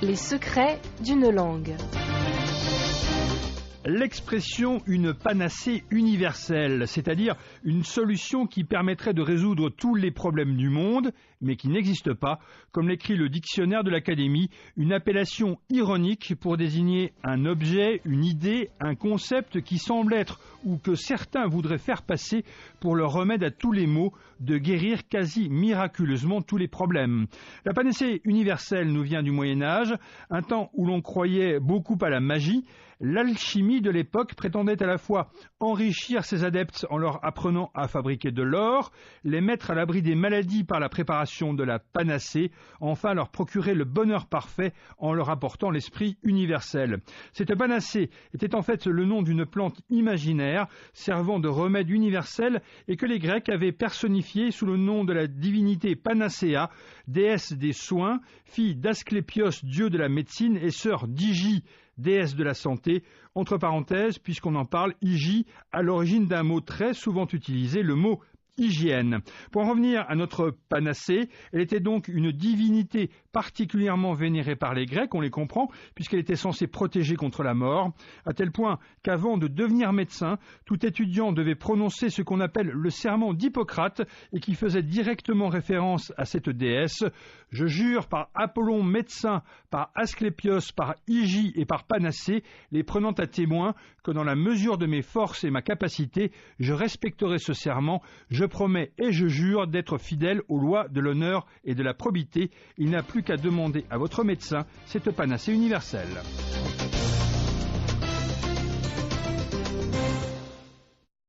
Les secrets d'une langue. L'expression « une panacée universelle », c'est-à-dire une solution qui permettrait de résoudre tous les problèmes du monde, mais qui n'existe pas, comme l'écrit le dictionnaire de l'Académie, une appellation ironique pour désigner un objet, une idée, un concept qui semble être, ou que certains voudraient faire passer pour le remède à tous les maux, de guérir quasi miraculeusement tous les problèmes. La panacée universelle nous vient du Moyen-Âge, un temps où l'on croyait beaucoup à la magie. L'alchimie de l'époque prétendait à la fois enrichir ses adeptes en leur apprenant à fabriquer de l'or, les mettre à l'abri des maladies par la préparation de la panacée, enfin leur procurer le bonheur parfait en leur apportant l'esprit universel. Cette panacée était en fait le nom d'une plante imaginaire servant de remède universel et que les Grecs avaient personnifié sous le nom de la divinité Panacea, déesse des soins, fille d'Asclépios, dieu de la médecine, et sœur d'Hygie, déesse de la santé, entre parenthèses, puisqu'on en parle, Hygie, à l'origine d'un mot très souvent utilisé, le mot hygiène. Pour en revenir à notre panacée, elle était donc une divinité particulièrement vénérée par les Grecs, on les comprend, puisqu'elle était censée protéger contre la mort, à tel point qu'avant de devenir médecin, tout étudiant devait prononcer ce qu'on appelle le serment d'Hippocrate et qui faisait directement référence à cette déesse. Je jure par Apollon médecin, par Asclépios, par Hygie et par Panacée, les prenant à témoin que dans la mesure de mes forces et ma capacité, je respecterai ce serment. Je promets et je jure d'être fidèle aux lois de l'honneur et de la probité. Il n'a plus qu'à demander à votre médecin cette panacée universelle.